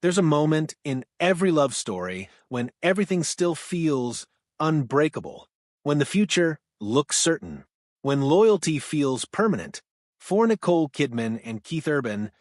There's a moment in every love story when everything still feels unbreakable, when the future looks certain, when loyalty feels permanent. For Nicole Kidman and Keith Urban,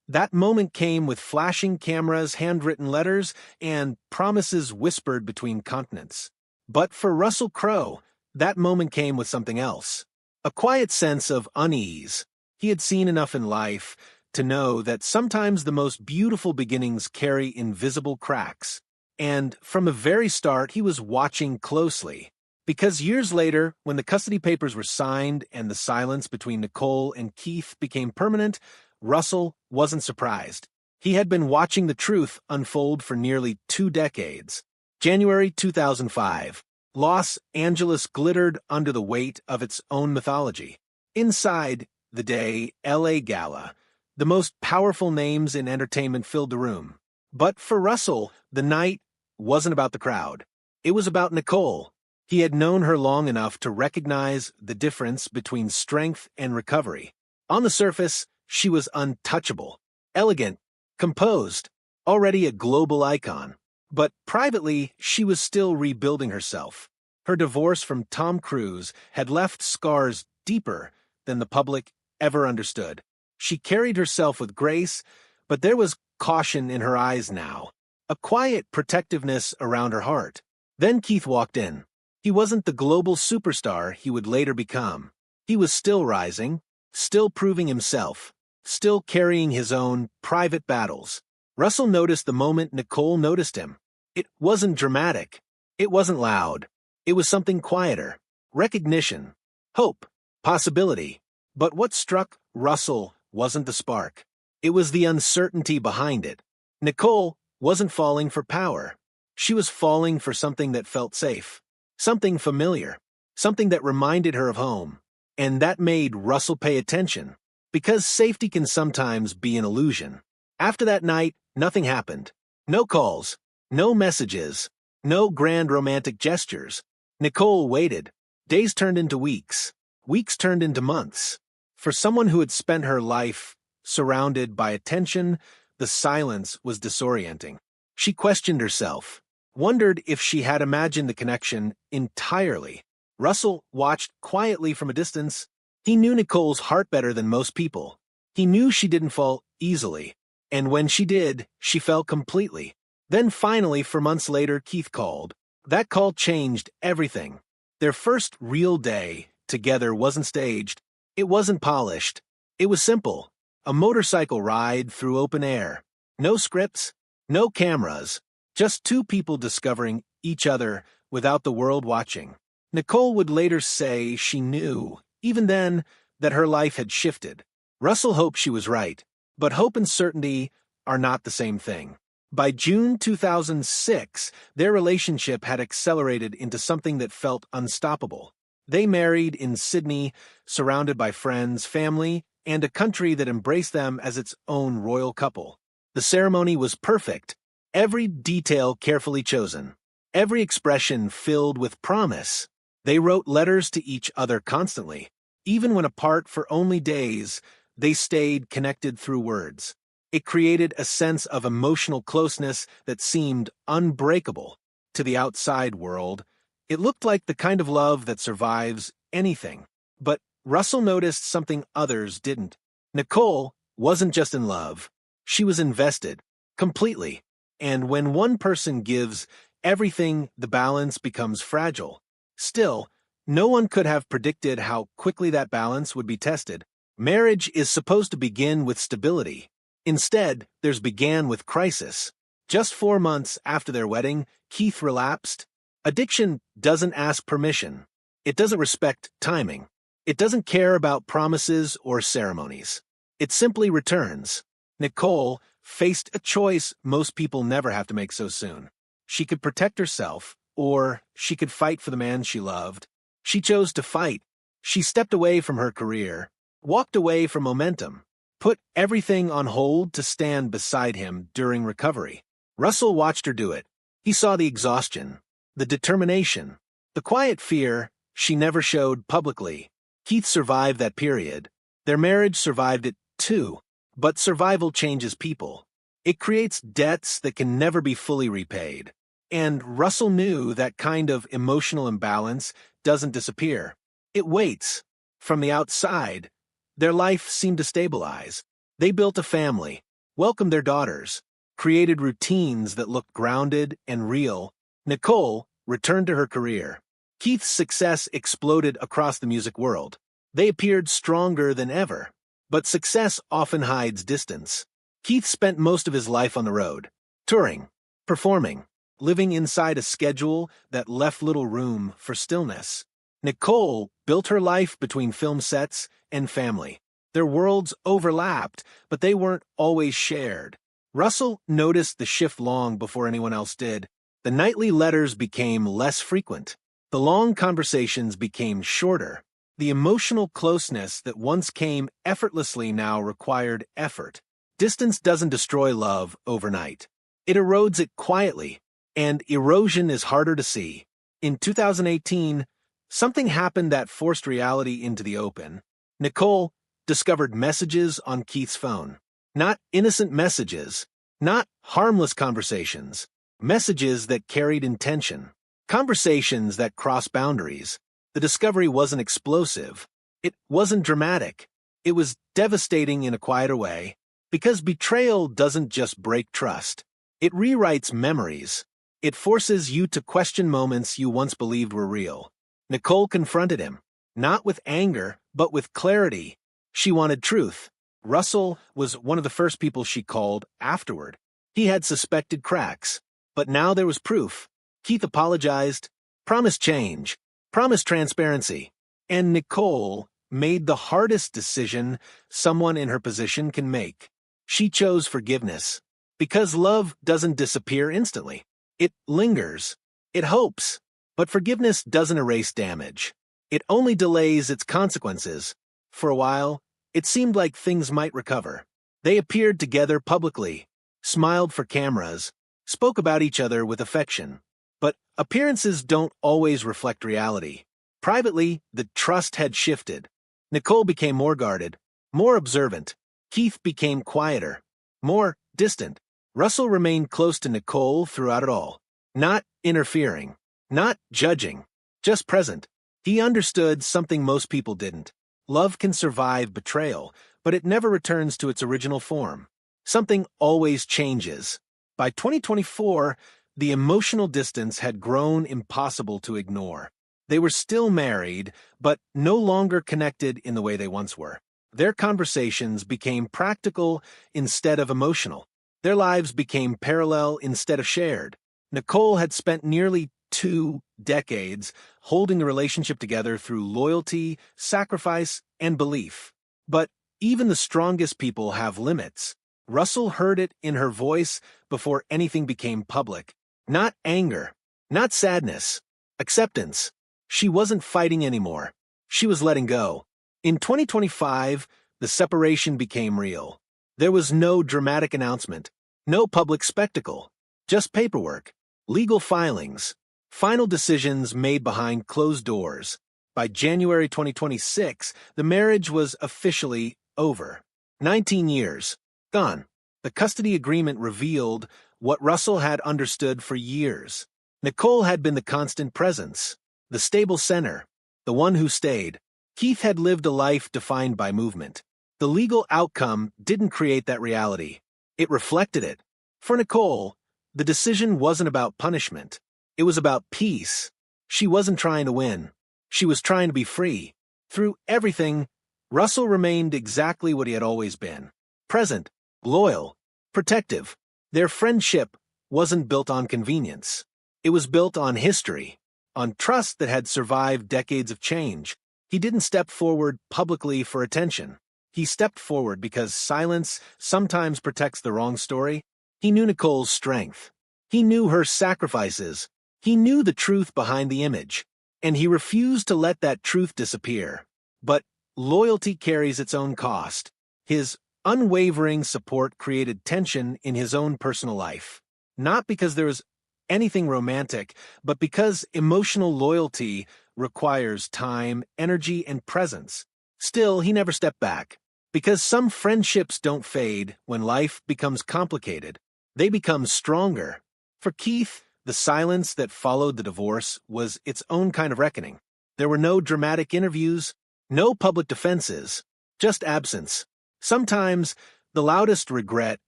that moment came with flashing cameras, handwritten letters, and promises whispered between continents. But for Russell Crowe, that moment came with something else. A quiet sense of unease. He had seen enough in life to know that sometimes the most beautiful beginnings carry invisible cracks. And from the very start, he was watching closely. Because years later, when the custody papers were signed and the silence between Nicole and Keith became permanent, Russell wasn't surprised. He had been watching the truth unfold for nearly 2 decades. January 2005. Los Angeles glittered under the weight of its own mythology. Inside the Day LA Gala, the most powerful names in entertainment filled the room. But for Russell, the night wasn't about the crowd. It was about Nicole. He had known her long enough to recognize the difference between strength and recovery. On the surface, she was untouchable, elegant, composed, already a global icon. But privately, she was still rebuilding herself. Her divorce from Tom Cruise had left scars deeper than the public ever understood. She carried herself with grace, but there was caution in her eyes now, a quiet protectiveness around her heart. Then Keith walked in. He wasn't the global superstar he would later become. He was still rising, still proving himself, still carrying his own private battles. Russell noticed the moment Nicole noticed him. It wasn't dramatic. It wasn't loud. It was something quieter. Recognition, hope, possibility. But what struck Russell wasn't the spark. It was the uncertainty behind it. Nicole wasn't falling for power. She was falling for something that felt safe, something familiar, something that reminded her of home. And that made Russell pay attention, because safety can sometimes be an illusion. After that night, nothing happened. No calls, no messages, no grand romantic gestures. Nicole waited. Days turned into weeks. Weeks turned into months. For someone who had spent her life surrounded by attention, the silence was disorienting. She questioned herself, wondered if she had imagined the connection entirely. Russell watched quietly from a distance. He knew Nicole's heart better than most people. He knew she didn't fall easily, and when she did, she fell completely. Then finally, 4 months later, Keith called. That call changed everything. Their first real day together wasn't staged. It wasn't polished. It was simple. A motorcycle ride through open air. No scripts, no cameras, just 2 people discovering each other without the world watching. Nicole would later say she knew, even then, that her life had shifted. Russell hoped she was right, but hope and certainty are not the same thing. By June 2006, their relationship had accelerated into something that felt unstoppable. They married in Sydney, surrounded by friends, family, and a country that embraced them as its own royal couple. The ceremony was perfect, every detail carefully chosen, every expression filled with promise. They wrote letters to each other constantly. Even when apart for only days, they stayed connected through words. It created a sense of emotional closeness that seemed unbreakable. To the outside world, it looked like the kind of love that survives anything. But Russell noticed something others didn't. Nicole wasn't just in love. She was invested, completely. And when one person gives everything, the balance becomes fragile. Still, no one could have predicted how quickly that balance would be tested. Marriage is supposed to begin with stability. Instead, theirs began with crisis. Just 4 months after their wedding, Keith relapsed. Addiction doesn't ask permission. It doesn't respect timing. It doesn't care about promises or ceremonies. It simply returns. Nicole faced a choice most people never have to make so soon. She could protect herself, or she could fight for the man she loved. She chose to fight. She stepped away from her career, walked away from momentum, put everything on hold to stand beside him during recovery. Russell watched her do it. He saw the exhaustion, the determination, the quiet fear she never showed publicly. Keith survived that period. Their marriage survived it too. But survival changes people. It creates debts that can never be fully repaid. And Russell knew that kind of emotional imbalance doesn't disappear. It waits. From the outside, their life seemed to stabilize. They built a family, welcomed their daughters, created routines that looked grounded and real. Nicole returned to her career. Keith's success exploded across the music world. They appeared stronger than ever. But success often hides distance. Keith spent most of his life on the road, touring, performing, living inside a schedule that left little room for stillness. Nicole built her life between film sets and family. Their worlds overlapped, but they weren't always shared. Russell noticed the shift long before anyone else did. The nightly letters became less frequent. The long conversations became shorter. The emotional closeness that once came effortlessly now required effort. Distance doesn't destroy love overnight. It erodes it quietly, and erosion is harder to see. In 2018, something happened that forced reality into the open. Nicole discovered messages on Keith's phone. Not innocent messages, not harmless conversations, messages that carried intention, conversations that crossed boundaries. The discovery wasn't explosive. It wasn't dramatic. It was devastating in a quieter way, because betrayal doesn't just break trust. It rewrites memories. It forces you to question moments you once believed were real. Nicole confronted him, not with anger, but with clarity. She wanted truth. Russell was one of the first people she called afterward. He had suspected cracks, but now there was proof. Keith apologized, promised change, promised transparency, and Nicole made the hardest decision someone in her position can make. She chose forgiveness, because love doesn't disappear instantly. It lingers. It hopes. But forgiveness doesn't erase damage. It only delays its consequences. For a while, it seemed like things might recover. They appeared together publicly, smiled for cameras, spoke about each other with affection. But appearances don't always reflect reality. Privately, the trust had shifted. Nicole became more guarded, more observant. Keith became quieter, more distant. Russell remained close to Nicole throughout it all, not interfering, not judging, just present. He understood something most people didn't. Love can survive betrayal, but it never returns to its original form. Something always changes. By 2024, the emotional distance had grown impossible to ignore. They were still married, but no longer connected in the way they once were. Their conversations became practical instead of emotional. Their lives became parallel instead of shared. Nicole had spent nearly 2 decades holding the relationship together through loyalty, sacrifice, and belief. But even the strongest people have limits. Russell heard it in her voice before anything became public. Not anger, not sadness, acceptance. She wasn't fighting anymore. She was letting go. In 2025, the separation became real. There was no dramatic announcement, no public spectacle, just paperwork, legal filings, final decisions made behind closed doors. By January 2026, the marriage was officially over. 19 years, gone. The custody agreement revealed what Russell had understood for years. Nicole had been the constant presence, the stable center, the one who stayed. Keith had lived a life defined by movement. The legal outcome didn't create that reality. It reflected it. For Nicole, the decision wasn't about punishment. It was about peace. She wasn't trying to win. She was trying to be free. Through everything, Russell remained exactly what he had always been. Present, loyal, protective. Their friendship wasn't built on convenience. It was built on history, on trust that had survived decades of change. He didn't step forward publicly for attention. He stepped forward because silence sometimes protects the wrong story. He knew Nicole's strength. He knew her sacrifices. He knew the truth behind the image, and he refused to let that truth disappear. But loyalty carries its own cost. His unwavering support created tension in his own personal life. Not because there was anything romantic, but because emotional loyalty requires time, energy, and presence. Still, he never stepped back. Because some friendships don't fade when life becomes complicated. They become stronger. For Keith, the silence that followed the divorce was its own kind of reckoning. There were no dramatic interviews, no public defenses, just absence. Sometimes the loudest regret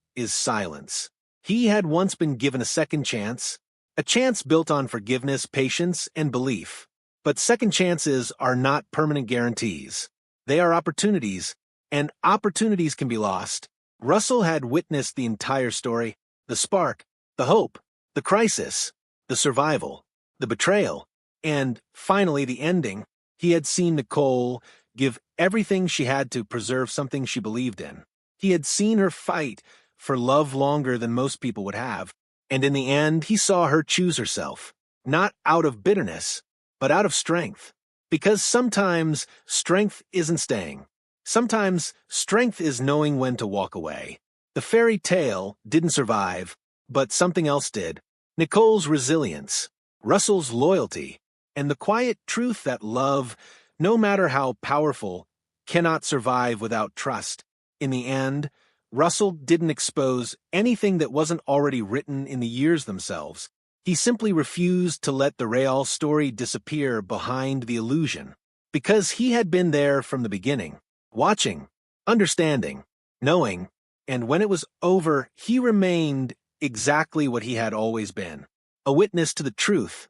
is silence. He had once been given a second chance, a chance built on forgiveness, patience, and belief. But second chances are not permanent guarantees. They are opportunities, and opportunities can be lost. Russell had witnessed the entire story, the spark, the hope, the crisis, the survival, the betrayal, and finally the ending. He had seen Nicole give everything she had to preserve something she believed in. He had seen her fight for love longer than most people would have, and in the end he saw her choose herself, not out of bitterness, but out of strength. Because sometimes strength isn't staying. Sometimes strength is knowing when to walk away. The fairy tale didn't survive, but something else did. Nicole's resilience, Russell's loyalty, and the quiet truth that love, no matter how powerful, cannot survive without trust. In the end, Russell didn't expose anything that wasn't already written in the years themselves. He simply refused to let the real story disappear behind the illusion. Because he had been there from the beginning, watching, understanding, knowing, and when it was over, he remained exactly what he had always been, a witness to the truth,